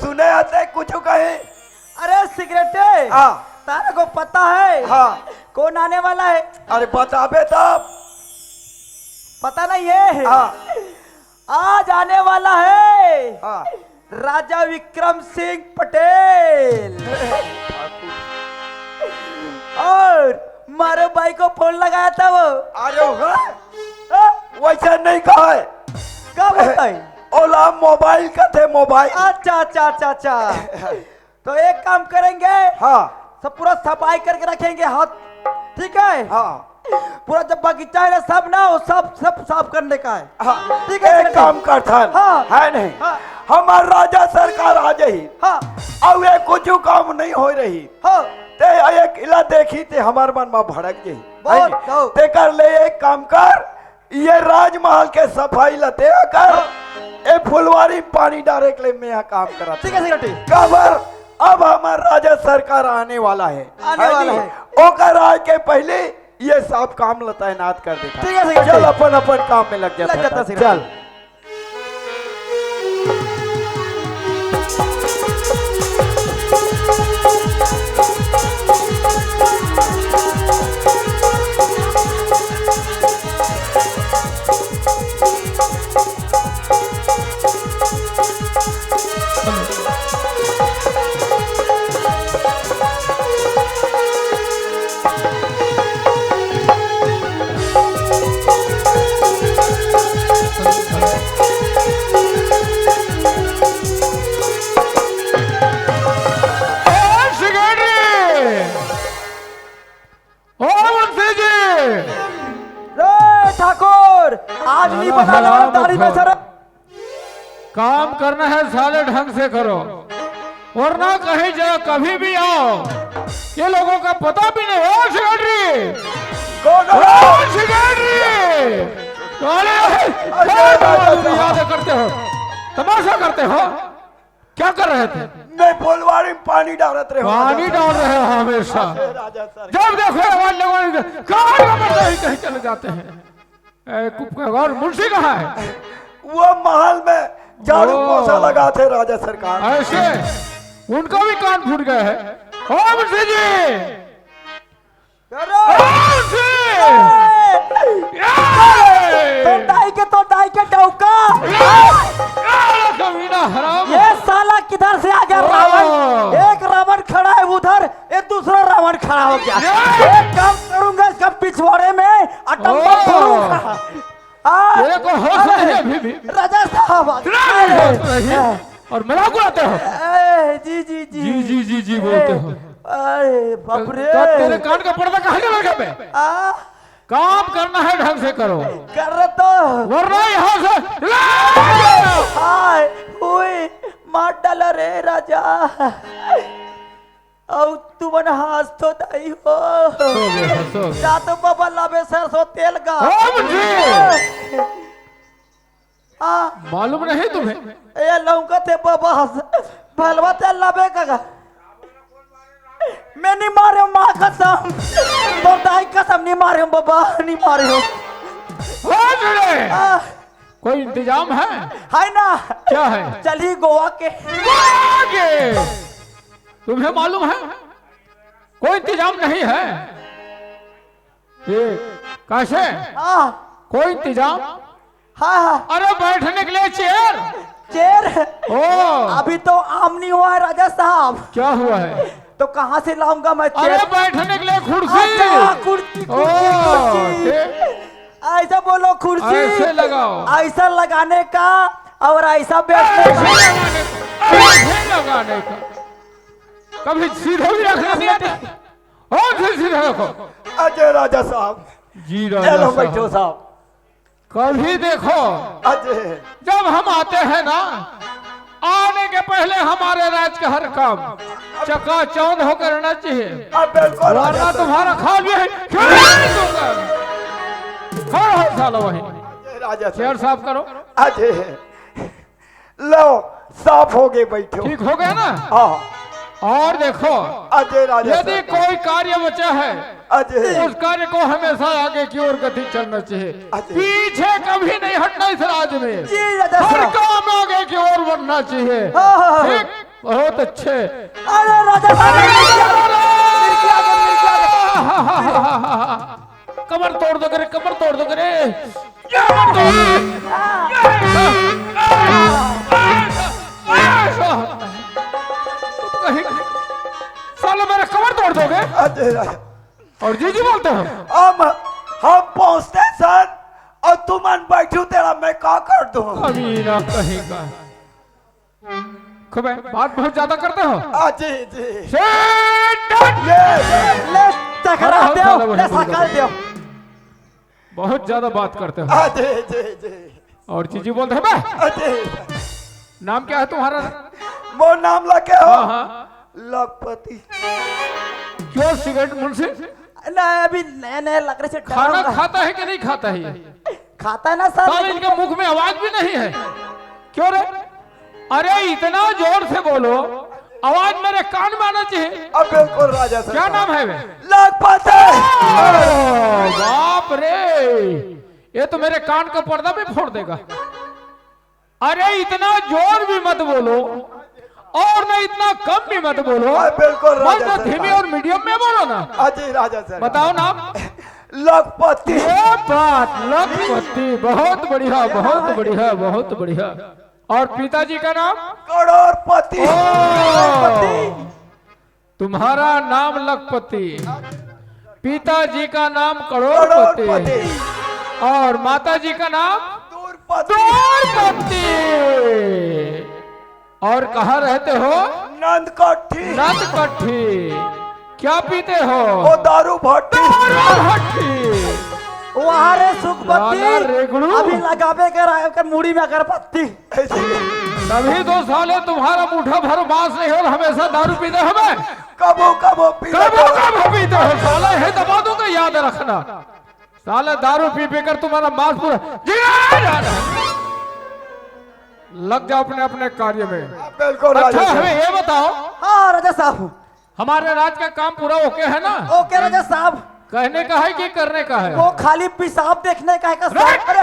सुने आते कुछ कहे। अरे सिगरेट हाँ तारा को पता है हाँ। कौन आने वाला है? अरे बताबे तब। पता नहीं है? हाँ आज आने वाला है हाँ। राजा विक्रम सिंह पटेल। और मारो भाई को फोन लगाया था वो। अरे वैसा नहीं कहा है। क्या बोलता है? ओला मोबाइल का थे मोबाइल। अच्छा अच्छा अच्छा अच्छा। तो एक काम करेंगे, हाँ सब पूरा सफाई करके रखेंगे हाथ, ठीक है? हाँ पूरा जब बगीचा है ना सब ना वो सब सब साफ करने का है। हाँ। ठीक है एक काम करता है। हाँ है नहीं हाँ हमार राजा सरकार आ जाही। हाँ अब ये कुछ काम नहीं हो रही हाँ। ते ये किला देखी ते हमार मन में भड़क जाही। बहुत तो। ते कर ले एक काम कर, ये राजमहल के सफाई लते कर, ए फुलवारी पानी डाले के लिए मैं यहाँ काम करा। ठीक है सिगरेटी। खबर अब हमार राजा सरकार आने वाला है। आने वाला नहीं? है। ओकर आए के पहले ये सब काम तैनात कर देता। ठीक है सिगरेटी। चल अपन अपन काम में लग जाता सिगरेटी। चल। ठाकुर आज नहीं बना दाढ़ी में सर। काम करना है साले ढंग से करो, वरना कहीं जा कभी भी आओ ये लोगों का पता भी नहीं हो। सेक्रेटरी याद करते हो, तमाशा करते हो, क्या कर रहे थे? नहीं फुलवारी में पानी डालते रहे। पानी डाल रहे हो हमेशा। जब देखो कहीं चले जाते हैं। और मुंशी कहाँ है? वो महल में झाड़ू पोछा लगाते राजा सरकार। ऐसे उनका भी कान फूट गया है। ओ मुंशी जी, तो दाई के डौका। हराम। ये साला किधर से आ गया रावण? एक रावण खड़ा है उधर, एक दूसरा रावण खड़ा हो गया। एक काम करूंगा इसका पिछवाड़े में अटंबा करूंगा। को होश नहीं है अभी भी। राजा साहब और मजाक उड़ाते हो। जी जी जी जी जी जी जी बोलते हो। अरे बाप रे, तेरे कान का पर्दा कहाँ चला गया बे? काम करना है ढंग से करो, कर रहे तो वरना यहाँ से हाय हुई मार डाला रे राजा। और तू मन हाथ तो दाई हो जा तो बाबा लाबे सरसों तेल का। मालूम नहीं तुम्हें? ये लौका थे बाबा भलवा तेल लाबे का। मैं नहीं मारे माँ कसम, तो दाई कसम नहीं मारे बाबा, नहीं मारे हो। कोई इंतजाम है? है ना? क्या है? चलिए गोवा के। तुम्हें मालूम है कोई इंतजाम नहीं है? ये कैसे? कोई इंतजाम? हाँ अरे बैठने के लिए चेयर। चेयर? ओ अभी तो आम नहीं हुआ है राजा साहब। क्या हुआ है? तो कहाँ से लाऊंगा मैं चेयर? अरे बैठने के लिए कुर्सी। अच्छा, कुर्सी कुर्सी। ऐसा बोलो कुर्सी ऐसे लगाओ, ऐसा लगाने का और ऐसा बैठने ऐसे लगाने का। कभी सीधे भी रखना नहीं आता? और सीधे रखो। अजय राजा साहब जी राजा बैठो साहब। कभी देखो अजय जब हम आते हैं ना, आने के पहले हमारे राज का हर काम चकाचौंध होकर रहना चाहिए, वरना तुम्हारा खाल भी है साला वही। राजा चेयर साफ करो। अजय लो साफ हो गए, बैठो। ठीक हो गया ना? हाँ। और देखो अजय राजा यदि कोई कार्य बचा है अजय उस कार्य को हमेशा आगे की ओर गति चलना चाहिए, पीछे कभी नहीं हटना इस राज में। हर काम आगे की ओर बढ़ना चाहिए। ठीक बहुत अच्छे। अरे राजा साहब मिर्गी आ गए। कमर तोड़ दो करे, कमर तोड़ दो करे। कमर तोड़ कहीं साले मेरे कमर तोड़ दोगे अजय राजा और जी जी बोलते हो। हम पहुंचते सर और तुम अन बैठू तेरा मैं का कर दूं। अभी ना कहेगा खबे बात बहुत ज्यादा करते हो। Ajay ji Sit down! ले टकरा दो, ले सकाल दो। बहुत ज्यादा बात करते हो अजय जी जी और जीजी बोलते हैं बे। अजय नाम क्या है तुम्हारा? वो नाम लगे हो हाँ हाँ। लखपति। क्यों सिगरेट मुंशी नहीं अभी नए नए लग रहे से खाना खाता है कि नहीं खाता है? खाता है ना सर। साले इनके मुख में आवाज भी नहीं है। क्यों रे? अरे इतना जोर से बोलो, आवाज मेरे कान में आना चाहिए। अब बिल्कुल राजा सर। क्या नाम है वे? लखपति। बाप रे, ये तो मेरे कान का पर्दा भी फोड़ देगा। अरे इतना जोर भी मत बोलो और ना इतना कम भी मत बोलो। बिल्कुल राजा बस सर। धीमी और मीडियम में बोलो ना। अजय राजा सर। बताओ नाम। लखपति। ये बात लखपति, बहुत बढ़िया बहुत बढ़िया बहुत बढ़िया। और पिताजी का नाम? करोड़पति। तुम्हारा नाम लखपति, पिताजी का नाम करोड़पति और माताजी का नाम दूरपति। और कहाँ रहते हो? नंदकट्ठी। नंदकट्ठी। क्या पीते हो? वो दारू भट्टी। भट्टी। वहाँ रे सुखपति लाला रेगड़ू। अभी लगावे कर मुड़ी में अगरबत्ती। तभी तो साले तुम्हारा मुठा भर मांस नहीं हो, हमेशा दारू पीते हो। मैं कबो कबो पी कब पीते हो साले? है दबा दूंगा, याद रखना। साले दारू पी पी कर तुम्हारा मांस पूरा जिगरा जा रहा है। लग जाओ अपने अपने कार्य में। बिल्कुल अच्छा राजा हमें सर। ये बताओ, हाँ राजा साहब। हमारे राज का काम पूरा ओके है ना? ओके राजा साहब। कहने का है कि करने का है? वो खाली पेशाब देखने का है का सर? अरे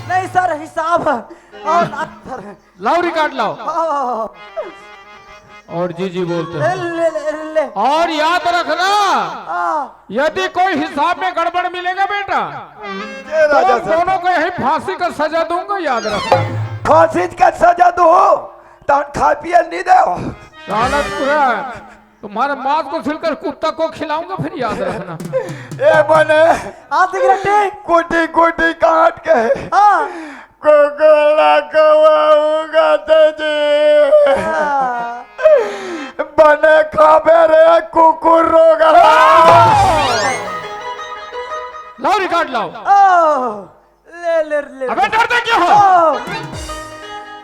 नहीं सर, हिसाब और सर लाओ रिकॉर्ड लाओ। हाँ। और जी जी बोलते ले हैं। ले ले ले। और याद रखना, हाँ। यदि कोई हिसाब में गड़बड़ मिलेगा बेटा ये तो राजा हम सर। दोनों को यही फांसी का सजा दूंगा, याद रखना। फांसी का सजा दो तो खा पिए नहीं दे। सालत पूरा तुम्हारे मांस को छिलकर कुत्ता को खिलाऊंगा, फिर याद रखना। ए बने हाँ सिगरेटी। कुटी कुटी काट के हाँ। कोकोला कवाऊंगा तुझे। हाँ। बने खाबे रे कुकुर रोगा। लाओ रिकॉर्ड लाओ। ओ, ले ले ले। अबे डरते क्यों हो?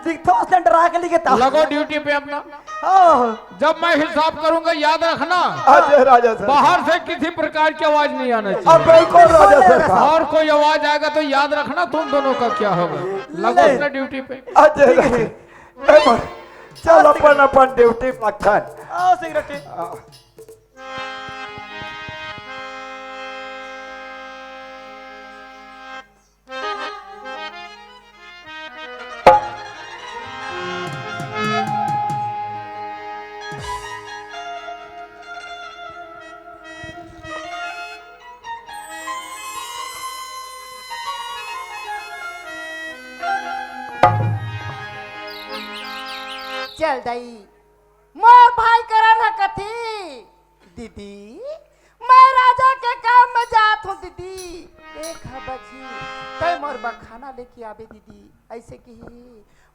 दिखतो उसने डरा के लिखे था। लगो ड्यूटी पे अपना। ओ, जब मैं हिसाब करूंगा याद रखना, अजय राजा सर। बाहर से किसी प्रकार की आवाज नहीं आना अब चाहिए। बिल्कुल राजा सर। और कोई आवाज आएगा तो याद रखना तुम दोनों का क्या होगा। लगो अपने ड्यूटी पे। अजय राजा। ए बने चल अपन अपन ड्यूटी मक्खन। ओ सिगरेटी। चल दई मोर भाई करा ना कथी दीदी, मैं राजा के काम में जात हूँ दीदी। एक बजी तय मोर बखाना लेके आवे दीदी। ऐसे की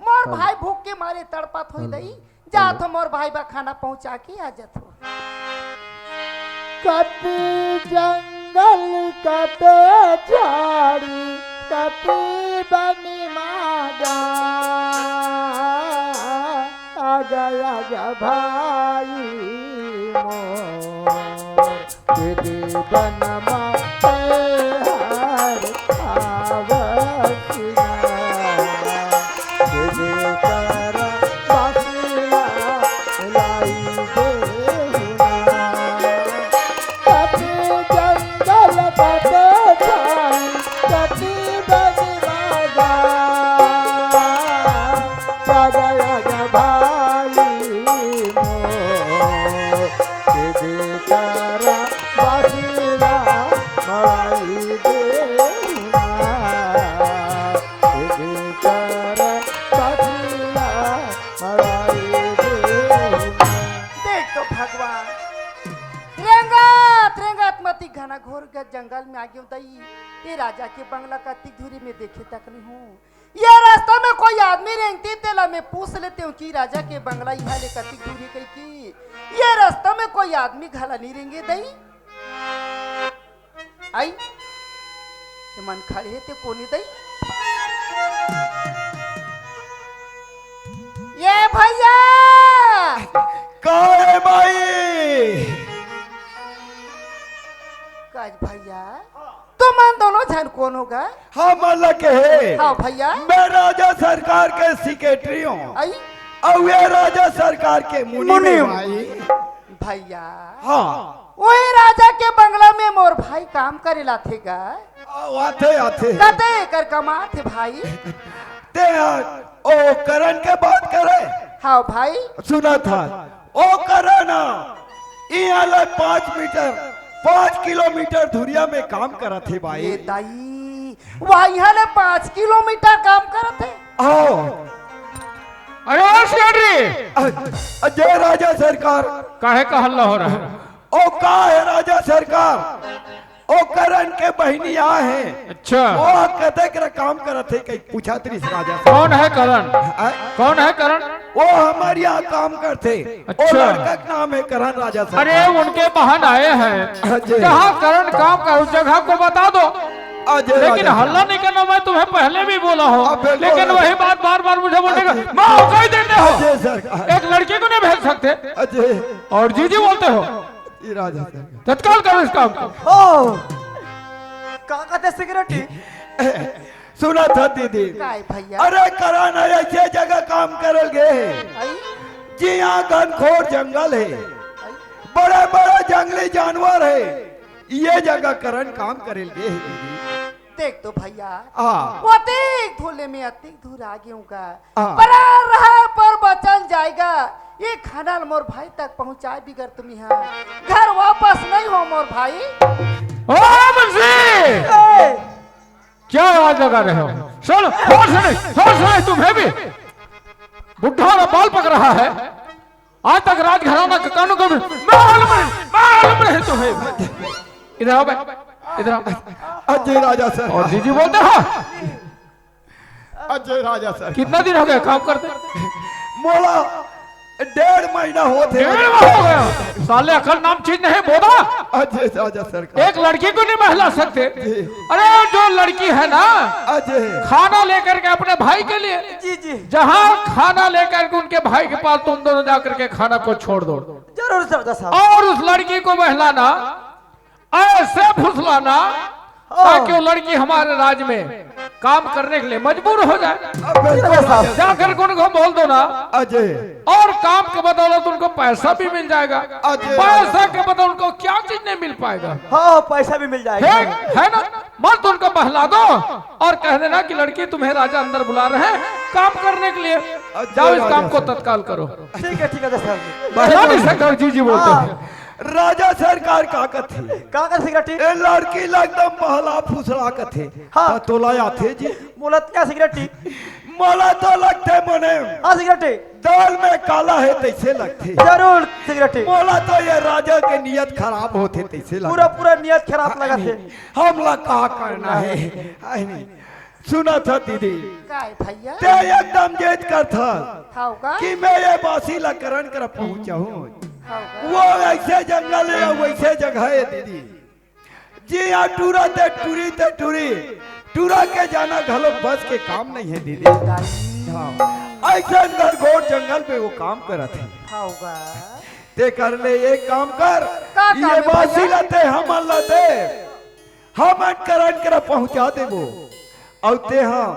मोर भाई भूख के मारे तड़पत हो दई, जात हो मोर भाई बखाना पहुंचा के आ जात हो। कति जंगल कते झाड़ी कति बनी मागा आगा भाई मोर दीदी बनमा हर आवसिया दीदी कर बासिया लाई देहुना कति जंगल कते झाड़ी कति बनी मागा आगा भाई अति घना घोर के जंगल में आ गया दई। ये राजा के बंगला का अति दूरी में देखे तक नहीं हूँ। ये रास्ता में कोई आदमी रेंगती तेला मैं पूछ लेते हूँ कि राजा के बंगला यहाँ ले कति दूरी कही की ये रास्ता में कोई आदमी घाला नहीं रेंगे दई। आई ये मन खड़े है ते कोनी दई। ये भैया काहे भाई? काज भैया तुम मन दोनों झन कौन होगा? हम अलग है। हाँ भैया मैं राजा सरकार के सेक्रेटरी हूँ आई और ये राजा सरकार के मुनि भाई। भैया हाँ वही राजा के बंगला में मोर भाई काम करेला थे गा। आते आते कते कर कमा थे भाई। ते ओ करण के बात करे। हाँ भाई सुना था ओ करण यहाँ ले 5 किलोमीटर दूरिया में काम करा थे ये भाई। दाई वहाँ यहाँ ले 5 किलोमीटर काम करते। आओ अरे ओ सेक्रेटरी, जय राजा सरकार। काहे का हल्ला हो रहा है? ओ का है राजा सरकार? ओ करण के बहनी आ है। अच्छा, ओ कते कर काम करत थे कई पूछा तरी से राजा से। कौन है करण? आ, कौन है करण? वो हमारे यहाँ काम करते। अच्छा। ओ लड़का का नाम है करण राजा सरकार। अरे उनके बहन आए हैं, अजय। जहाँ करण काम का उस जगह को बता दो। अजय लेकिन राजा हल्ला नहीं करना, मैं तुम्हें पहले भी बोला हो, अब बिल्कुल। लेकिन वही बात बार बार मुझे बोलने का मौका ही देते हो। अजय सरकार। एक लड़की को नहीं भेज सकते अजय और जीजी बोलते हो। ये राजा सरकार। तत्काल करो इस काम को। ओ का कहते सिगरेटी? सुना था दीदी। काय भैया अरे करण ऐसे जगह काम करल गए आई जी यहाँ घनघोर जंगल है, आई बड़े बड़े जंगली जानवर है, ये जगह करण काम करेल गए है दीदी। देख तो भैया हाँ वो अतिक धूले में अतिक धूल आ गया का हाँ। बड़ा रहा पर बचल जाएगा। ये खाना मोर भाई तक पहुंचाए बिगर तुम यहाँ घर वापस नहीं हो मोर भाई। ओ मुंशी, क्या आवाज लगा रहे हो? सुन, होश नहीं तुम्हें भी? बुढ़ा वाला बाल पक रहा है। आज तक राजघराना के कानों को मालूम नहीं तुम्हें। इधर आओ बे, इधर आओ। अजय राजा सर। और जीजी बोलते हो। अजय राजा सर। कितना दिन हो गया काम करते? मोला 1.5 महीना होते। 1.5 हो गया। साले अकल नाम चीज नहीं बोला। अजय राजा सरकार। एक लड़की को नहीं बहला सकते? अरे जो लड़की है ना, अजय खाना लेकर के अपने भाई के लिए, जी जी जहाँ खाना लेकर के उनके भाई के पास तुम दोनों जाकर के खाना को छोड़ दो जरूर सरदार साहब। और उस लड़की को बहलाना, ऐसे फुसलाना ताकि वो लड़की हमारे राज्य में काम करने के लिए मजबूर हो जाए। जाकर के उनको बोल दो ना, अजय और काम के बदौलत उनको पैसा भी मिल जाएगा। अजय। पैसा के बदौलत उनको क्या चीज नहीं मिल पाएगा? हाँ पैसा भी मिल जाएगा। है ना? मत उनको बहला दो और कह देना कि लड़की तुम्हें राजा अंदर बुला रहे हैं काम करने के लिए, जाओ इस काम को तत्काल करो। ठीक है साहब। बहला नहीं सकता जीजी बोलते हैं। राजा सरकार का कथे का कहते सिगरेटी? ए लड़की लगदम महला फुसला कथे। हाँ। तोलाया थे जी। बोलत क्या सिगरेटी? मला तो लगते मने हाँ सिगरेटी दाल में काला है तैसे लगते। जरूर सिगरेटी। मोला तो ये राजा के नियत खराब होते तैसे लगते। पूरा पूरा नियत खराब लगा थे। हमला कहा करना है। आय नहीं सुना था दीदी काय भैया ते एकदम जेद कर था खाओगा कि मैं ये बासी लकरण कर पहुंचा हूँ। खाओगा वो ऐसे जंगल है वैसे जगह है दीदी जी। यहाँ टूरा ते टूरी टूरा के जाना घलो बस के काम नहीं है दीदी। हाँ ऐसे घनघोर जंगल पे वो काम करत है। खाओगा ते कर ले एक काम कर का काम ये है बासी भैया? लते हम लते हम करण कर पहुंचा दे वो और ते हाँ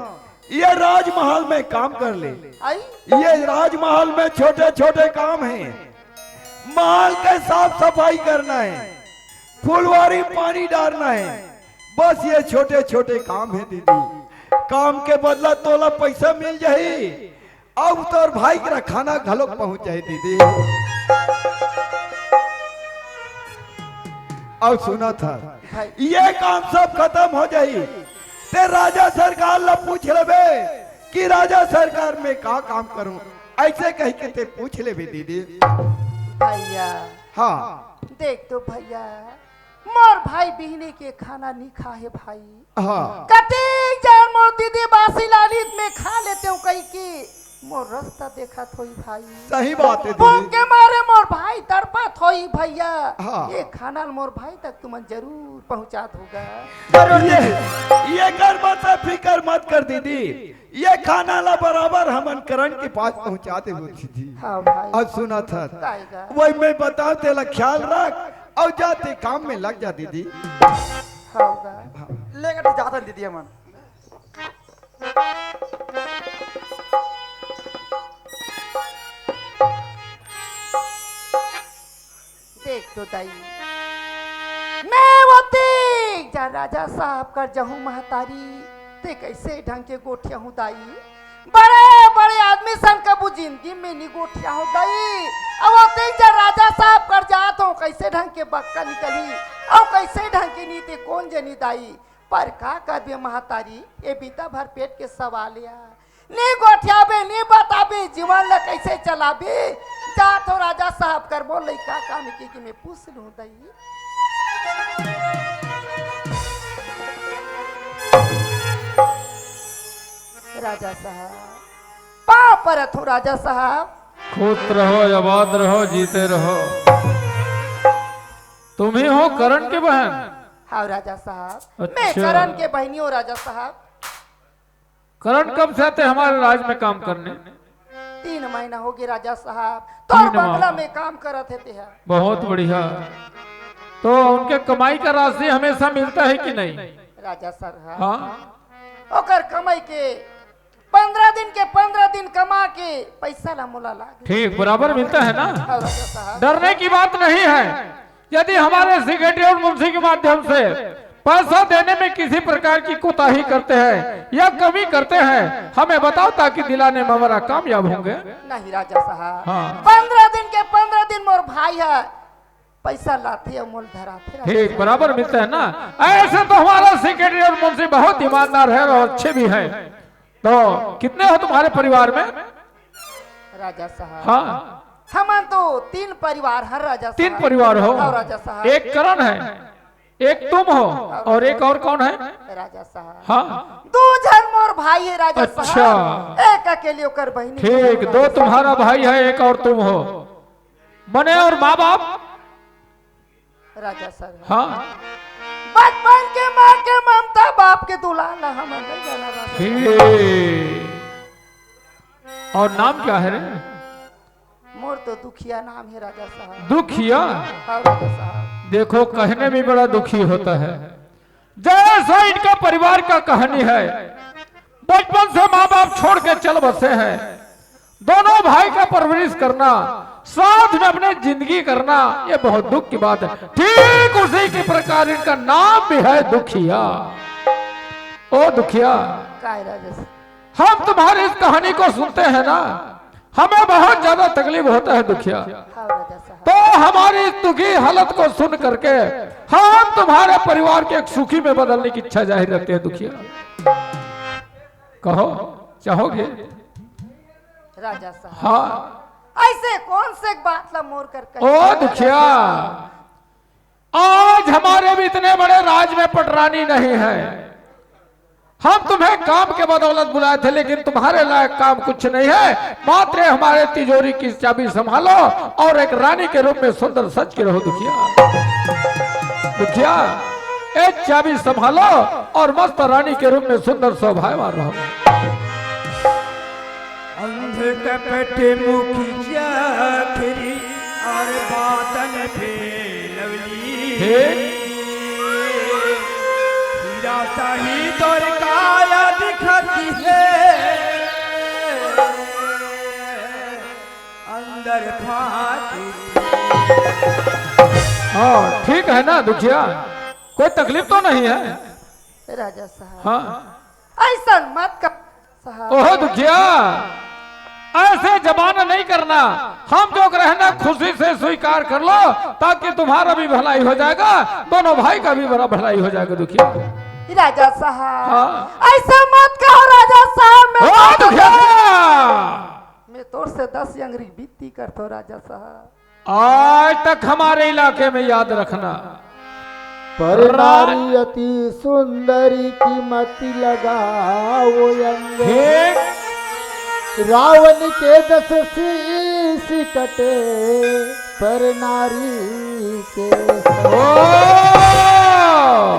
ये राजमहल में काम कर ले। आई ये राजमहल में छोटे छोटे काम हैं। महल के साफ सफाई करना है, फुलवारी पानी डालना है, बस ये छोटे छोटे काम है दीदी। काम के बदला तोला पैसा मिल जाए अब तोर भाई का खाना घलोक पहुंच जाए दीदी। और सुना था ये काम सब खत्म हो जाए ते राजा सरकार ला पूछ लेबे कि राजा सरकार में का काम करूं, ऐसे कह के ते पूछ लेबे दीदी। भैया हाँ देख तो भैया मोर भाई बिहने के खाना नहीं खा है भाई। हाँ कटी जान मोर दीदी बासी लालित में खा लेते हूँ कहीं की मोर रास्ता देखा थोई भाई। सही बात है भूख दीदी। के मारे मोर भाई तड़पा थोई भैया। हाँ। ये खाना मोर भाई तक तुम जरूर पहुंचा दोगा। ये कर मत फिकर मत कर दीदी, ये खाना ला बराबर हमन करण के पास पहुंचाते हुए दीदी। हाँ भाई। और सुना था काएगा। वही मैं बताओ तेरा ख्याल रख और जाते काम में लग जा दीदी। होगा। लेकर जाता दीदी हमन। देख तो दाई मैं वो देख जा राजा साहब कर जहूं महतारी ते कैसे ढंग के गोठिया हूँ दाई। बड़े बड़े आदमी सन कबू जिंदगी में नहीं गोठिया हूँ दाई। अब वो देख जा राजा साहब कर जात हो कैसे ढंग के बक्का निकली और कैसे ढंग की नीति कौन जनी दाई। पर का कर महतारी ये बीता भर पेट के सवाल या नी गोठियाबे नी बताबे जीवन ला कैसे चलाबे। जा तो राजा साहब कर बोल का काम की मैं पूछ लूं दाई। राजा साहब पाँव पर थो राजा साहब। खुश रहो, आबाद रहो, जीते रहो। तुम ही हो करण की बहन? हाँ राजा साहब मैं अच्छा। करण के बहनी हूँ राजा साहब। करण कब से आते हमारे राज में काम करने? 3 महीना हो गए राजा साहब। तो 3 बंगला माह। में काम करत थे हैं। बहुत बढ़िया। तो उनके कमाई का राशि हमेशा मिलता है कि नहीं? राजा साहब हाँ। ओकर कमाई के 15 दिन के 15 दिन कमा के पैसा ला मोला लागे। ठीक बराबर मिलता है ना? हाँ राजा साहब। डरने की बात नहीं है। यदि हमारे सेक्रेटरी और मुंशी के माध्यम से पैसा देने में किसी प्रकार की कोताही करते हैं या कमी करते हैं हमें बताओ ताकि दिलाने में हमारा कामयाब होंगे। नहीं राजा साहब। हाँ। 15 दिन के 15 दिन मोर भाई है पैसा लाते और मोल धराते। ठीक बराबर मिलता है ना? ऐसे तो हमारा सेक्रेटरी और मुंशी बहुत ईमानदार है और अच्छे भी हैं। तो कितने हो तुम्हारे परिवार में? राजा साहब हाँ हम तो 3 परिवार हर राजा 3 साहब। परिवार हो। हाँ, राजा साहब। एक करण है, एक तुम हो और एक और कौन है? राजा साहब हाँ 2 जन मोर भाई है राजा अच्छा। साहब। एक अकेले ओकर बहनी। ठीक 2 तुम्हारा भाई है, एक और तुम हो। बने और माँ बाप? राजा साहब हाँ बचपन के माँ के ममता बाप के दुलार ला हम नहीं जाना राजा साहब। ठीक। और नाम क्या है रे? मोर तो दुखिया नाम है राजा साहब। दुखिया? हाँ राजा साहब। देखो कहने में बड़ा दुखी होता है। जैसा इनका परिवार का कहानी है, बचपन से माँ बाप छोड़ के चल बसे हैं। दोनों भाई का परवरिश करना, साथ में अपने जिंदगी करना, ये बहुत दुख की बात है। ठीक उसी के प्रकार इनका नाम भी है दुखिया। ओ दुखिया, का है राजा साहब? हम तुम्हारी इस कहानी को सुनते हैं ना, हमें बहुत ज्यादा तकलीफ होता है दुखिया। हाँ राजा साहब। तो हमारी इस दुखी हालत को सुन करके हम तुम्हारे परिवार के एक सुखी में बदलने की इच्छा जाहिर रखते हैं दुखिया। कहो चाहोगे? राजा साहब हाँ। ऐसे कौन से बात ला मोर कर कही? ओ दुखिया, आज हमारे भी इतने बड़े राज में पटरानी नहीं है। हम तुम्हें काम के बदौलत बुलाए थे, लेकिन तुम्हारे लायक काम कुछ नहीं है। मात्र हमारे तिजोरी की चाबी संभालो और एक रानी के रूप में सुंदर सज के रहो दुखिया। दुखिया एक चाबी संभालो और मस्त रानी के रूप में सुंदर शोभायमान रहो। अंध कपट मुखी जाखरी और बातन पे लवली हीरा ही तोर काया दिखती है अंदर फाटी। हाँ ठीक है ना दुखिया, कोई तकलीफ तो नहीं है? राजा साहब हाँ। ऐसा मत कर साहब। ओह दुखिया, ऐसे जमाना नहीं करना। हम जो रहना खुशी से स्वीकार कर लो, ताकि तुम्हारा भी भलाई हो जाएगा, दोनों भाई का भी बड़ा भलाई हो जाएगा दुखिया। राजा साहब हाँ। ऐसा मत कहो राजा साहब। ओह दुखिया, मैं तोर से 10 अंगरी बीती करतो राजा साहब। आज तक हमारे इलाके में याद रखना, पर नारी अति सुंदरी कीमती लगाओ अंग रावण के 10 शीश कटे पर नारी के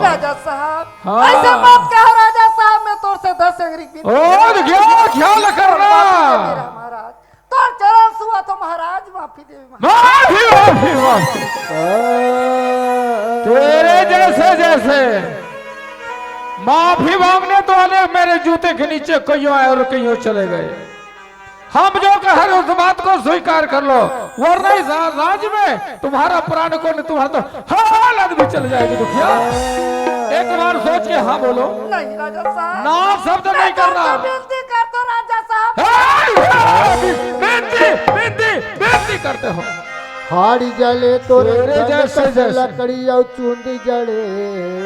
राजा साहब हाँ। ऐसे मत कहो राजा साहब, मैं तोर से 10 अंगरी विनती और क्या ख्याल करना मेरा महाराज, तोर चरण छुआ तो महाराज माफी दे माफी माफी माफी तेरे जैसे माफी मांगने तो आने मेरे जूते के नीचे कईयों आए और कईयों चले गए। हम जो कह रहे उस बात को स्वीकार कर लो, वरना इस राज में तुम्हारा प्राण को नहीं, तुम्हारा तो हालत भी चल जाएगी दुखिया। एक बार सोच के हाँ बोलो। नहीं राजा साहब, ना शब्द नहीं करना। बेनती कर तो राजा साहब, बेनती करते हो। हाड़ी जले तो तेरे जैसे लकड़ी और चूंदी जले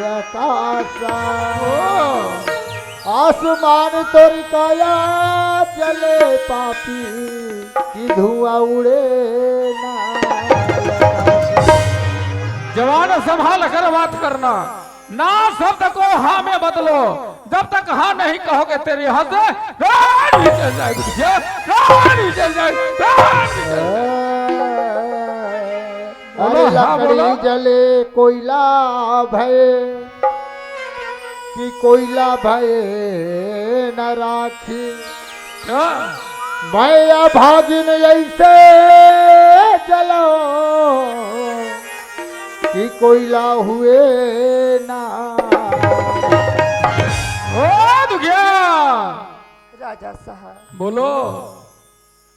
आकाशा आसमान तोर काया चले पापी की धुआं उड़े ना। जवान संभाल कर बात करना, ना शब्द को हाँ में बदलो। जब तक हाँ नहीं कहोगे तेरे हाथ से गाड़ी चल जाएगी, गाड़ी चल जाएगी। अरे लकड़ी जले कोयला भय कि कोयला भय न राखी मैं अभागिन ऐसे जलो कि कोयला हुए ना। ओ दुखिया राजा साहब बोलो।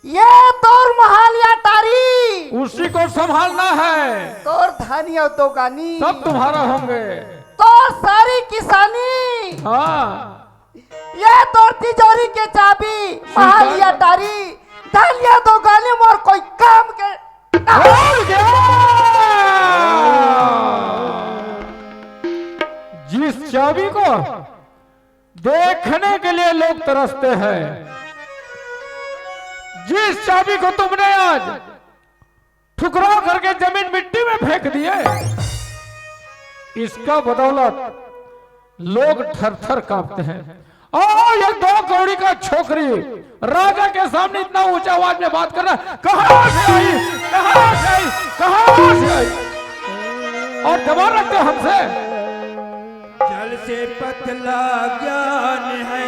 ये तोर महल या टारी, उसी को संभालना है, तोर धानी और दोगानी सब तुम्हारा होंगे। तोर सारी किसानी, हाँ ये तोर तिजोरी के चाबी, महल या टारी, धान या दोगानी मोर कोई काम के और क्या? जिस चाबी को देखने के लिए लोग तरसते हैं, जिस चाबी को तुमने आज ठुकरा करके जमीन मिट्टी में फेंक दिए, इसका बदौलत लोग थर थर कांपते हैं। और ये 2 कौड़ी का छोकरी राजा के सामने इतना ऊंचा आवाज में बात कर रहा है, कहां से आई, कहां से आई, कहां से आई, और दबा रखते हमसे। जल से पतला ज्ञान है,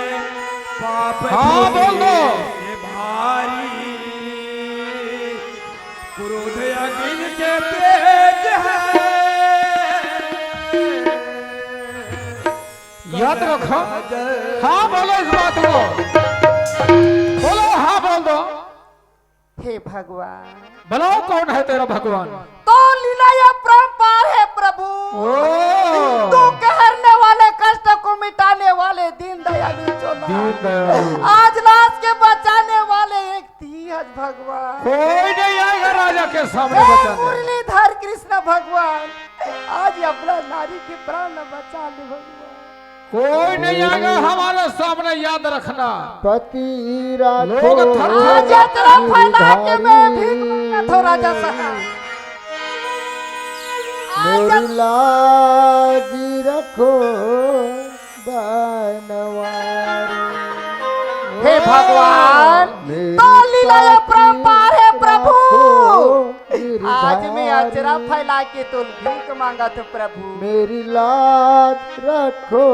पाप हाँ, बोल दो। से भारी, क्रोध अग्नि से तेज है। याद रखो, हाँ बोलो इस बात को, बोलो हाँ बोल दो। हे भगवान, बताओ कौन है तेरा भगवान? तो लीला या परंपार है प्रभु। ओ तू कहरने वाले, कष्ट को मिटाने वाले, दीन दयालु दीन दयालु। आज लाश के बचाने वाले एक धीरज भगवान। कोई नहीं आएगा राजा के सामने हे बचाने। मुरलीधर कृष्ण भगवान, आज अपना नारी के प्राण बचा ले भगवान। कोई नहीं आएगा हमारे सामने, याद रखना। पति राखो लोग थर थर आज यात्रा फैला के मैं भी मांगा था राजा साहब। मेरी लाज रखो बनवारी। हे भगवान, तो लीला या परंपार है प्रभु। आज मैं अचरा फैला के तो भीख मांगा था प्रभु। मेरी लाज रखो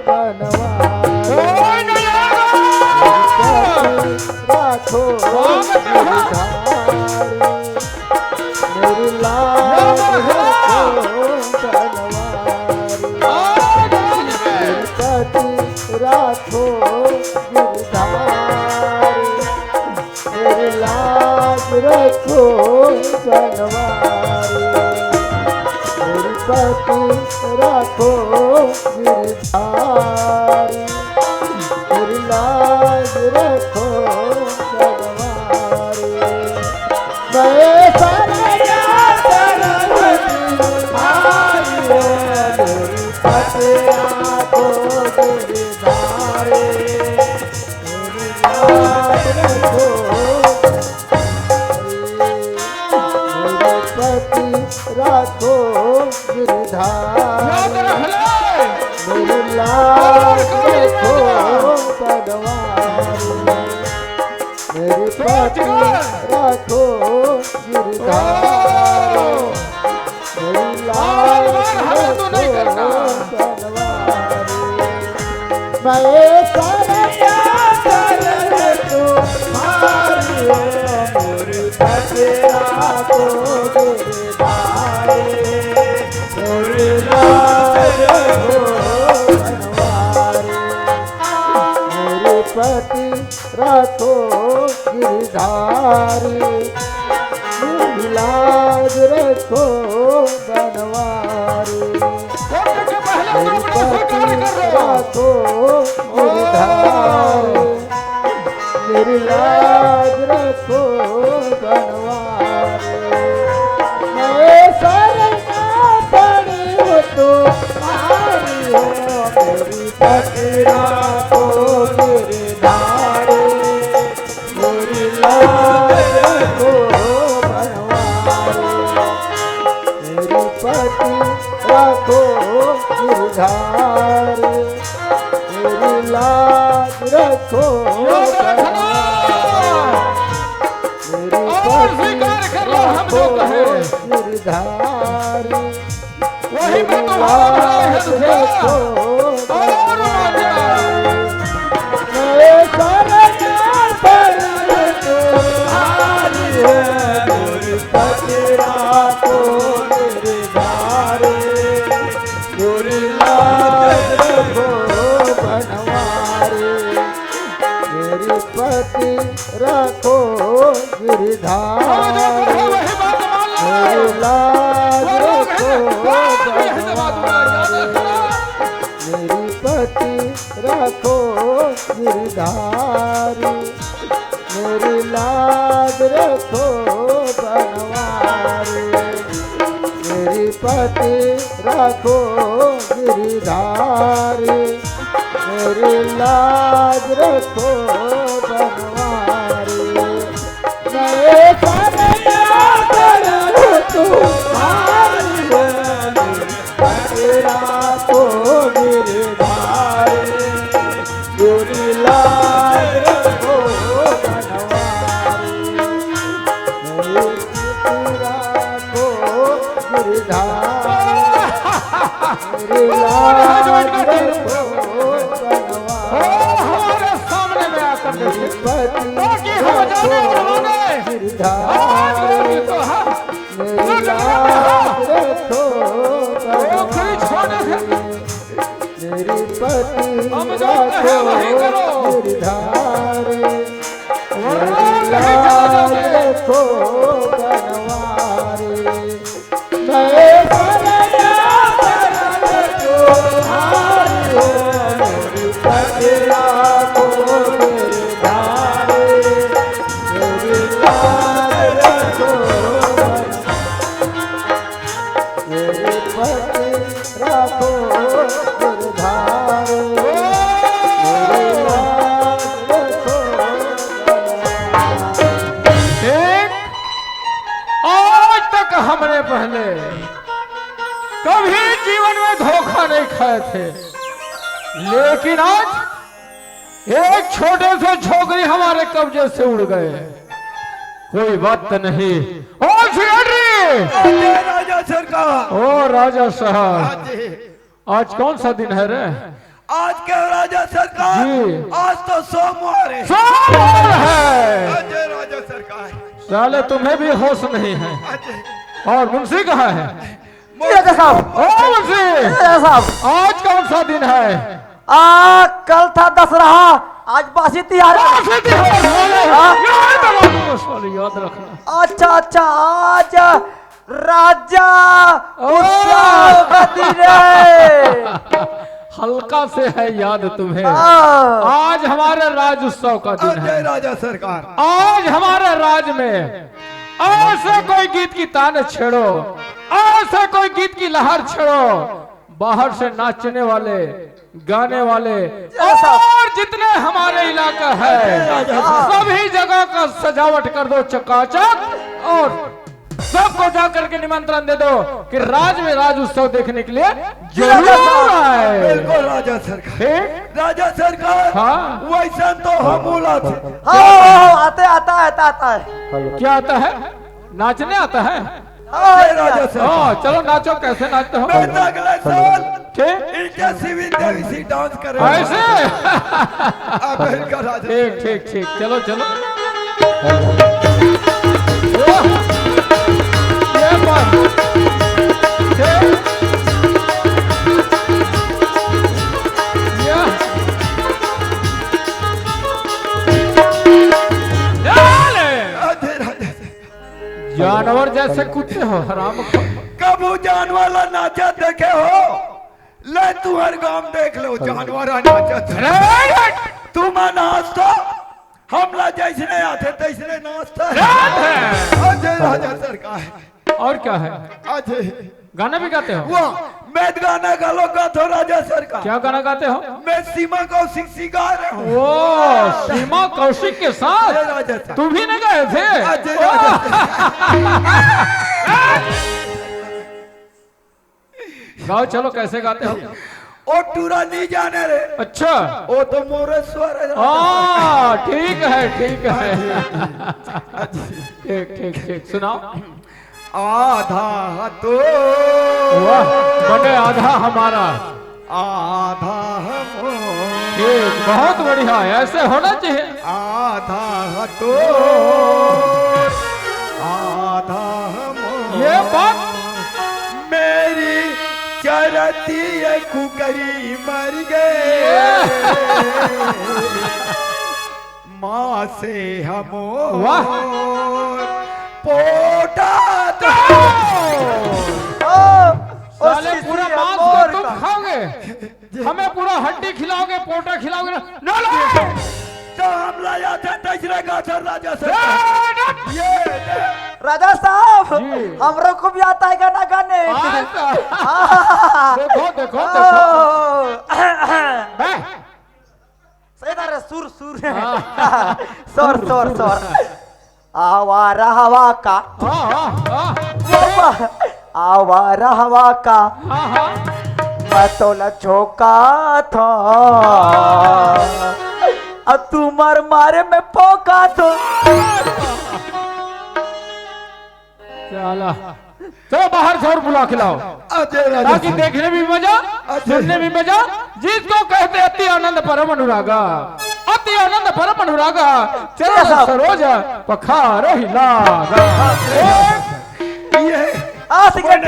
बनवारी। कोई नहीं आएगा। राखो मेरी लाज रखो बनवारी। पति राखो गिरधारी। मेरी लाज रखो बनवारी। मेरी पति राखो गिरधारी। मेरी लाज रखो बनवारी। मैं सारा सरस्वती आई मेरी पति राखो गिरधारी। मेरी लाज रखो मेरे पति राखो याद गिरधारी रख ले। मेरी लाज रखो बनवारी मेरी पति रखो गिरधारी मेरी लाज रखो बनवारी मैं सरया चरण तुम्हारी मोर पति रखो गिरधारी मेरी लाज रखो मेरे पति रखो गिरधारी मेरी लाज रखो बनवारी मेरे पति रखो गिरधारी मेरी लाज रखो बनवारी मैं शरणा पड़ी हो तुम्हारी हो मेरी पति रखो गिरधारी मेरी लाज रखो बनवारी मेरी पति रखो गिरधारी मेरी लाज रखो मेरी पति रखो गिरधारी वही मैं मेरी तुम्हारा लाज भला है रखो और राजा। मैं शरणा पड़ी तुम्हारी हो मेरी पति रखो गिरधारी मेरी लाज रखो बनवारी मेरी पति रखो गिरधारी वही बात मान लो। मेरी लाज रखो बनवारी। मेरी पति रखो गिरधारी मेरी लाज रखो बनवारी मेरी पति रखो गिरधारी मेरी लाज रखो बनवारी मैं शरणा करूं तुम्हारी हो मेरी रखो गिरधारी मेरी लाज रखो बनवारी मेरी पति रखो गिरधारी मेरी लाज रखो बनवारी हमारे सामने में आकर मेरी देखिए पति ताकि हम जाने और माने। आज गिरधारी तो हम मेरी लाज रखो ओखरी छोड़ने से मेरी पति हम जो कहे वही करो। रखो गिरधारी वरना मेरी कहीं चला लाज जाओगे। रखो बनवारी मैं शरणा शरण तुम्हारी हो मेरी पति रखो गिरधारी मेरी लाज रखो मेरी पति रखो गिरधारी मेरी लाज रखो एक आज तक हमने पहले कभी जीवन में धोखा नहीं खाए थे, लेकिन आज एक छोटे से छोकरी हमारे कब्जे से उड़ गए। कोई बात नहीं। ओ श्री जय राजा सरकार। ओ राजा साहब, आज कौन सा दिन है रे? आज के राजा सरकार, जी। आज तो सोमवार है। सोमवार है। जय राजा सरकार। साले तुम्हें भी होश नहीं है। और मुंशी कहाँ है? राजा साहब, ओ मुंशी, राजा साहब, आज कौन सा दिन है? कल था दशहरा, आज बासी तिहार। याद रखना। अच्छा अच्छा, आज राजा उत्सव का दिन है। हल्का से है याद तुम्हें। हाँ। आज हमारे राज उत्सव का दिन जय है। राजा सरकार। आज हमारे राज में ऐसे कोई गीत की तान छेड़ो, ऐसे कोई गीत की लहर छेड़ो, बाहर से नाचने वाले, गाने वाले और जितने हमारे इलाका है सभी जगह का सजावट कर दो चकाचक, और सबको जा करके निमंत्रण दे दो कि राज में राज उत्सव देखने के लिए जरूर आए। बिल्कुल राजा सरकार। ठीक। राजा सरकार। हाँ। वैसा तो हम बोला थे। हाँ आते आता है। क्या आता है? नाचने आता है? राजा सरकार। हाँ चलो नाचो, कैसे नाचते हो? मैं तो अगले साल ठीक। इनके सिविल देवी सी डांस करेंगे। ऐसे अब इनका राजा। ठीक ठीक ठीक, चलो चलो। ये बात ठीक। जानवर जैसे कुत्ते हो हराम। कबू जानवर नाचा देखे हो? ले तू हर गांव देख लो जानवर नाचा। तुम नाच तो हमला जैसने आते तैसने नाचता है। अजय राजा सरकार। और क्या है? अजय गाना भी गाते हो? वाह, मैं गाना गालो गाता राजा सरकार। क्या गाना गाते हो? मैं सीमा कौशिक सिखा रहा हूँ। ओ सीमा कौशिक के साथ राजा सरकार। तू भी न गए थे? अजय राजा गाओ चलो, कैसे गाते हो? ओ टूरा नहीं जाने रे। अच्छा ओ तो मोरे स्वर है। ठीक है ठीक है। ठीक ठीक ठीक, सुनाओ। आधा तो वाह, बने आधा हमारा, आधा हम। ठीक, बहुत बढ़िया, ऐसे होना चाहिए। आधा तो आधा हम। ये बात मेरी चरती कुकरी मर गए, माँ से हम वाह। पोटा साले पूरा मांस को तुम खाओगे, हमें पूरा हड्डी खिलाओगे, पोटा खिलाओगे ना? तो हम लाया था तीसरे का राजा से। ये राजा साहब हमरो को भी आता है गाना गाने। देखो देखो देखो, सही था रे, सुर सुर सोर सोर सोर। आवारा हवा का, आवारा हवा का मैं तो न झोंका था, अब तुम्हार मारे में फोका तो। चलो चलो बाहर से और बुला खिलाओ, ताकि देखने भी मजा, सुनने भी मजा। जिसको कहते अति आनंद परम अनुरागा, अति आनंद परम अनुरागा, चलो सरोज पखार ही लागा। ये सिगरेट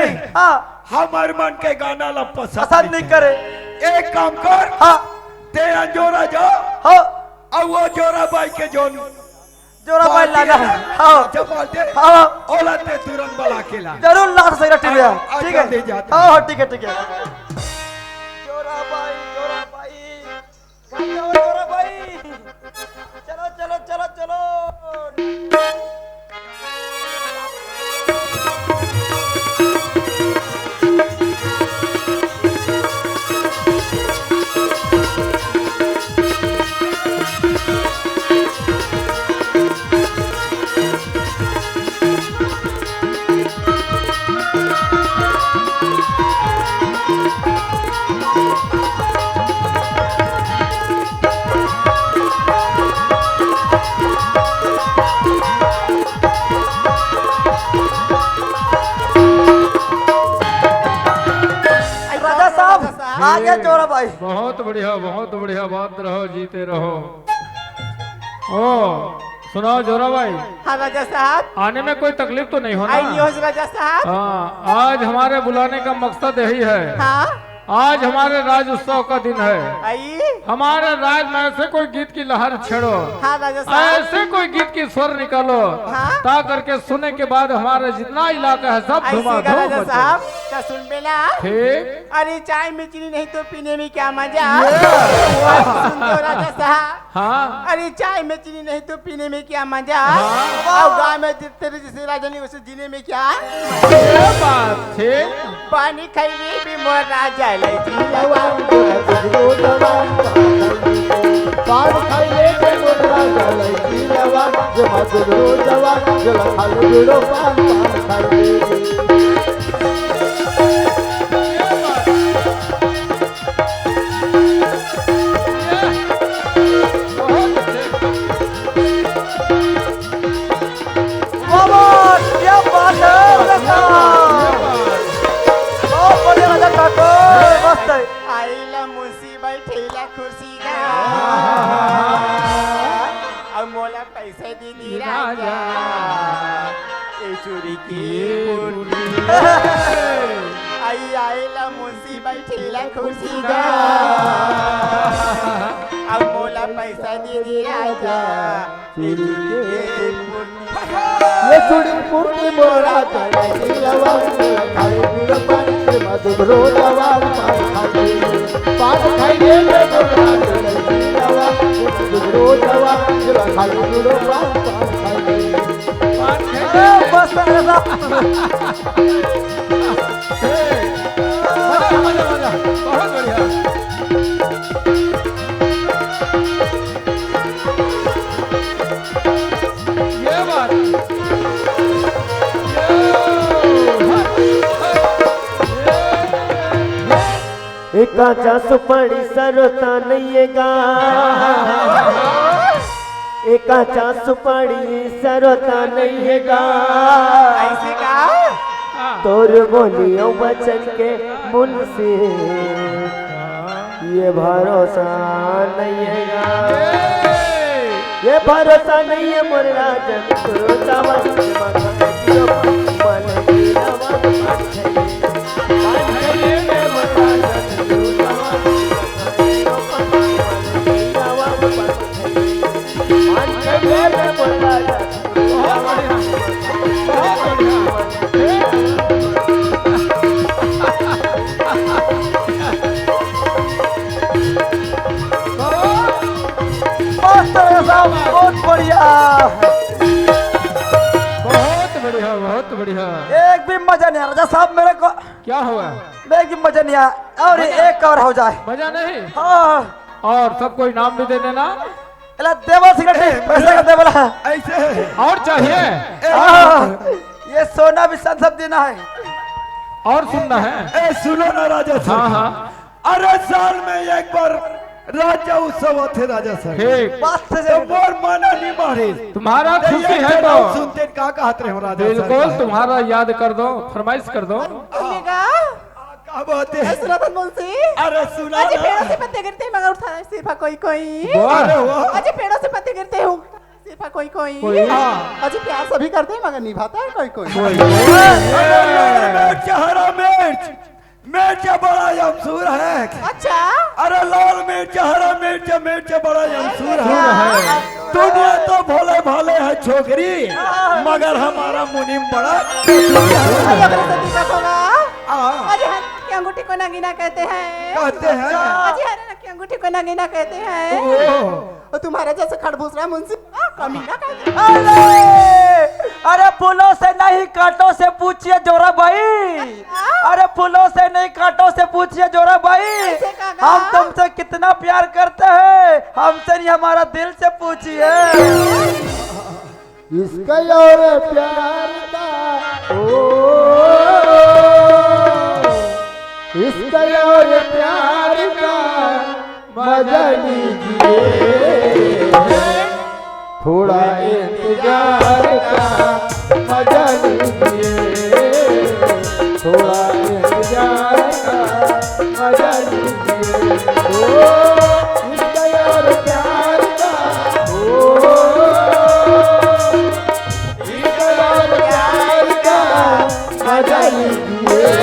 हमारे मन के गाना ला पसंद नहीं करे। एक काम कर, ते जोरा जा और वो जोरा बाई के जोरा भाई लगा है। ओला ते तुरंत बला के ला। जरूर लाख सिगरेट लिया। ठीक है, दे जाता। हाँ ठीक है ठीक है। जोरा भाई, जोरा भाई, जोरा भाई, चलो चलो चलो चलो। आ गया चोरा भाई। बहुत बढ़िया, बात रहो, जीते रहो। ओ सुनाओ जोरा भाई। हाँ राजा साहब। आने में कोई तकलीफ तो नहीं होना? आई नहीं हो राजा साहब। हाँ, आज हमारे बुलाने का मकसद यही है। हाँ आज हमारे राज उत्सव का दिन है। आई। हमारे राज में ऐसे कोई गीत की लहर छेड़ो, हाँ राजा साहब। ऐसे कोई गीत की स्वर निकालो, हाँ? ता करके सुने के बाद हमारा जितना इलाका है सब धुमाधुम राजा मचे। साहब क्या सुन बेला? ठीक। अरे चाय में चीनी नहीं तो पीने में क्या मजा। सुन दो राजा साहब। हाँ। अरे चाय में चीनी नहीं तो पीने में क्या मजा। और गाँव में तेरे जैसे राजा नहीं वैसे जीने में क्या बात। ठीक। पानी खैली भी मोर राजा जवान जवान आई आएला मुंशी बैठीला खुशी गा अब मोला पैसा दे दे राजा ये चूड़ी पूर्ति मोरा चढ़ाई रवा खाए पीर पानी मधुर रोजवा पान खाई दे मोरा चढ़ाई रवा मधुर रोजवा खाए पीर पान खाई बस ऐसा मजा मजा मजा बहुत बढ़िया। ये बात एकाचा सुपारी सरता नहीं गा एकाचा सुपारी सरता नहीं गा ऐसे का तोर बोलियो बचन के मुंशी ये भरोसा नहीं है गा ये भरोसा नहीं है मोर राजन गुरु चावल बहुत बढ़िया बहुत बढ़िया बहुत बढ़िया। एक भी मजा नहीं आ राजा साहब मेरे को क्या हुआ? एक भी मजा नहीं आया और एक और हो जाए। मजा नहीं? हाँ और सबको इनाम भी दे देना। एला देवल सिगरेट पैसे का देवल है ऐसे और चाहिए? ये सोना भी सब देना है और सुनना है? ए सुनो ना राजा हाँ साहब, हाँ अरे साल में एक बार राजा उत्सव थे राजा साहब, ठीक। बात से तो मोर माना नहीं मारे तुम्हारा खुशी है तो तो सुनते का कहते रहे हो राजा बिल्कुल साहब। तुम्हारा याद कर दो, फरमाइश कर दो। क्या बात है? सुनातन मुंशी अरे सुना अजी पेड़ों से ना। पत्ते गिरते मगर उठा सिर्फ कोई कोई अरे वाह, अजी पेड़ों से पत्ते गिरते हूँ सिर्फ कोई कोई अजी प्यार सभी करते हैं मगर निभाता है कोई कोई मिर्च हरा मिर्च मिर्च बड़ा यमसूर है। अच्छा अरे लाल मिर्च हरा मिर्च मिर्च बड़ा यमसूर है। दुनिया तो भोले भाले है छोकरी, मगर हमारा मुनीम बड़ा अजी हाथ की अंगूठी को नगीना कहते हैं कहते हैं। अजी हरे की अंगूठी को नगीना कहते हैं और तुम्हारे जैसे खड़बूसरा मुंशी कमीना कहते हैं। अरे फूलों से नहीं कांटों से पूछिए जोरा भाई अरे फूलों से नहीं कांटों से पूछिए जोरा भाई ऐसे काका? हम तुमसे कितना प्यार करते हैं हमसे नहीं हमारा दिल से पूछिए इसका और प्यार का ओ इसका और प्यार का मजा लीजिए थोड़ा इंतजार का मजा लीजिए थोड़ा इंतजार का मजा लीजिए ओ इसका और प्यार का ओ इसका और प्यार का मजा लीजिए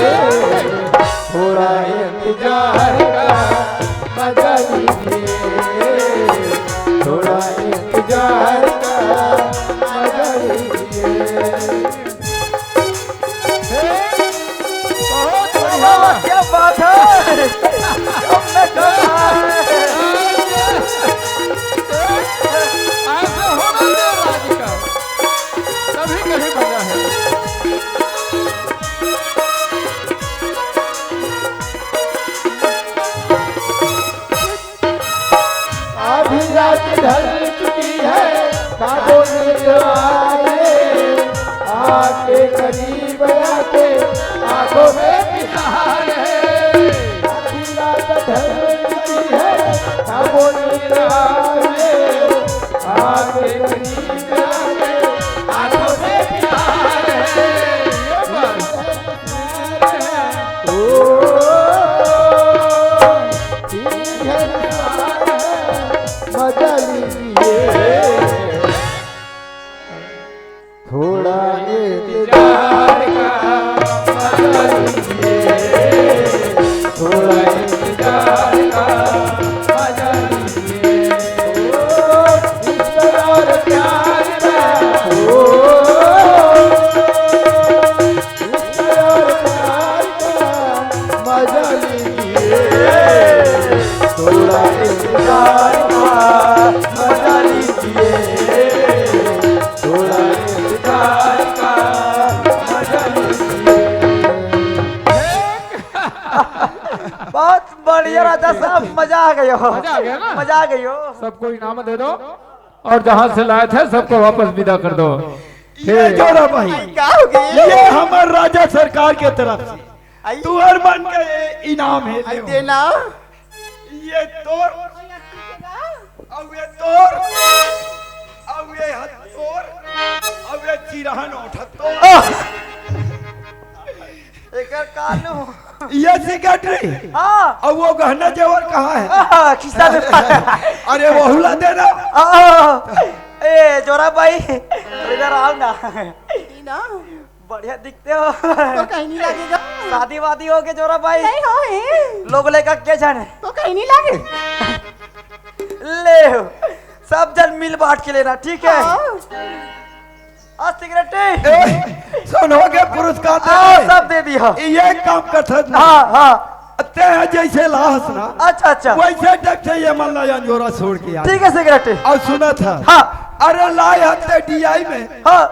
थोड़ा इंतजार का मजा लीजिए थोड़ा इंतजार का मजा लीजिए बहुत बढ़िया। क्या बात है हमने कहा है ऐसे होना दे राज का, तभी कहीं मजा है। अभी रात ढल चुकी है काबों में आए आके करीब आके आंखों में बिहार है अभी रात ढल चुकी है काबों में आए आके करीब आके आंखों में बिहार है ये बात ओ ठीक है मजा लीजिए थोड़ा इंतजार का बहुत बढ़िया राजा साहब, मजा आ गई हो, मजा आ गया ना? मजा आ गई हो। सबको इनाम दे दो और जहाँ से लाए थे सबको वापस विदा कर दो। ये जोरा भाई, क्या हो गई? ये हमार राजा सरकार के तरफ से तू हर मन के इनाम है ले। देना ये तोर अब ये तोर अब ये हथोर अब ये चिरहन उठतो एकर कालू। ये सेक्रेटरी हाँ अब वो गहना जेवर कहाँ है? खिस्सा में अरे वो हुला देना। ए जोरा भाई इधर आओ ना, बढ़िया दिखते हो। तो कहीं नहीं लगेगा। शादी वादी हो गए जोरा भाई? नहीं हो लोग लेकर के जाने तो कहीं नहीं लगे। ले सब जन मिल बांट के लेना, ठीक है? सेक्रेटरी सुन हो गए पुरस्कार सब दे दिया। ये काम करता ना। हाँ हाँ ते है जैसे लाहस ना अच्छा अच्छा वैसे डक से ये मल्ला जोरा छोड़ के आ। ठीक है सेक्रेटरी। और सुना था हाँ अरे लाए हफ्ते डीआई में हाँ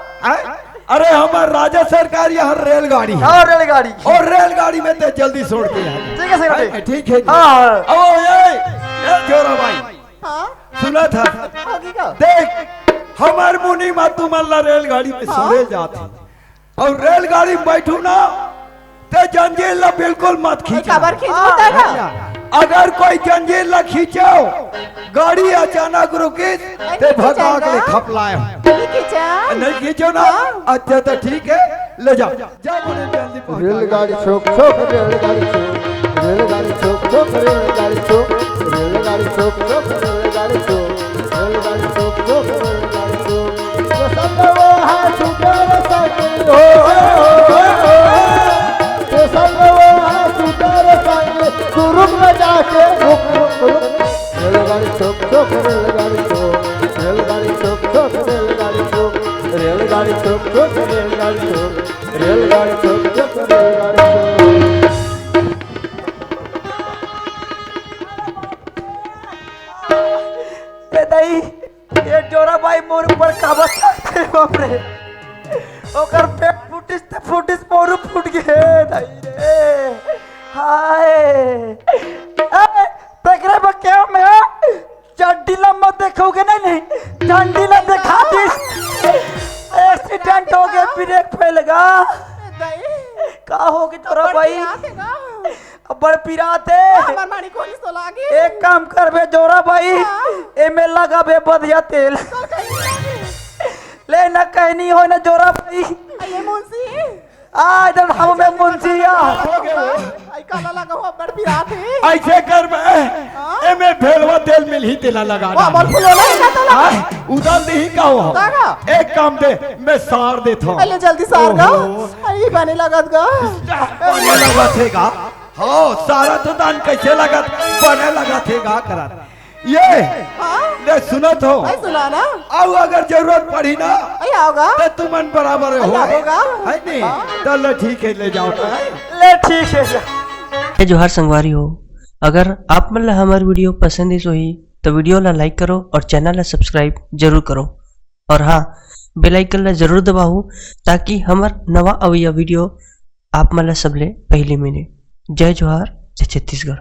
अरे हमार राजा सरकार यहाँ रेलगाड़ी है और रेलगाड़ी और रेलगाड़ी में ते जल्दी छोड़ के आ। ठीक है सेक्रेटरी। ठीक है हाँ ओ ये जोरा भाई हाँ सुना था होगी का? देख हमार मुनी मातू मल्ला रेलगाड़ी में सोए जाती और रेलगाड़ी में बैठू ना ते जंजीर ला बिल्कुल मत खींचो। खबर खींचता है ना। अगर कोई जंजीर ला खींचो गाड़ी अचानक रुकी ते भगा के खपलाए नहीं खींचा। नहीं खींचो ना। अच्छा तो ठीक है ले जाओ जाओ मुझे जल्दी पहुंचा। रेलगाड़ी छोक छोक रेलगाड़ी छोक रेलगाड़ी छोक छोक रेलगाड़ी छोक रेलगाड़ी छोक छोक रेलगाड़ी छोक रेलगाड़ी छोक छोक रेलगाड़ी छोक वो सब वो है सुपर साइकिल हो वो सब वो है सुपर साइकिल गुरुक में जाके रुक रुक रुक रेलगाड़ी छोक छोक रेलगाड़ी छोक रेलगाड़ी छोक छोक रेलगाड़ी छोक रेलगाड़ी छोक छोक रेलगाड़ी छोक रेलगाड़ी छोक छोक रेलगाड़ी छोक। दई ये जोरा भाई मोर ऊपर काबत करते बाप रे ओकर पेट फुटिस मोर फुट गए दई रे हाय ए तकरे बक्के में चड्डी लम्बा देखोगे नहीं झंडी ला दिखा दी एक्सीडेंट हो गया ब्रेक फैलगा का हो गया जोरा भाई बड़ पिराते हमार मानी कोली तो लागे। एक काम कर बे जोरा भाई एमे लगा बे बढ़िया तेल तो कहीं नहीं लागे। ले न कहनी हो न जोरा भाई ये मुंशी आ इधर हम में मुंशिया आई काला लगा हुआ बड़ पिरात है। ऐसे कर बे एमे भेलवा तेल मिल ही तेला लगा वाह बोल फुलो ना तो लगा। उधर नहीं का हो दागा एक काम दे मैं सार देता हूँ। पहले जल्दी सार गा आई बने लगत गा। बने लगा थेगा हाँ सारा तो दान कैसे लगा बने लगा थेगा करा ये ले सुनो तो आई सुना ना अब अगर जरूरत पड़ी ना आई आओगा तो तुमन बराबर हो होगा। है नहीं चलो ठीक है ले जाओ ले ठीक है जोहार संगवारी हो। अगर आप मतलब हमारी वीडियो पसंद है ही तो वीडियो ला लाइक करो और चैनल ला सब्सक्राइब जरूर करो और हाँ बेल आइकन ला जरूर दबाओ ताकि हमार नवा अवैया वीडियो आप मतलब सबले पहले मिले। जय जोहार जय छत्तीसगढ़।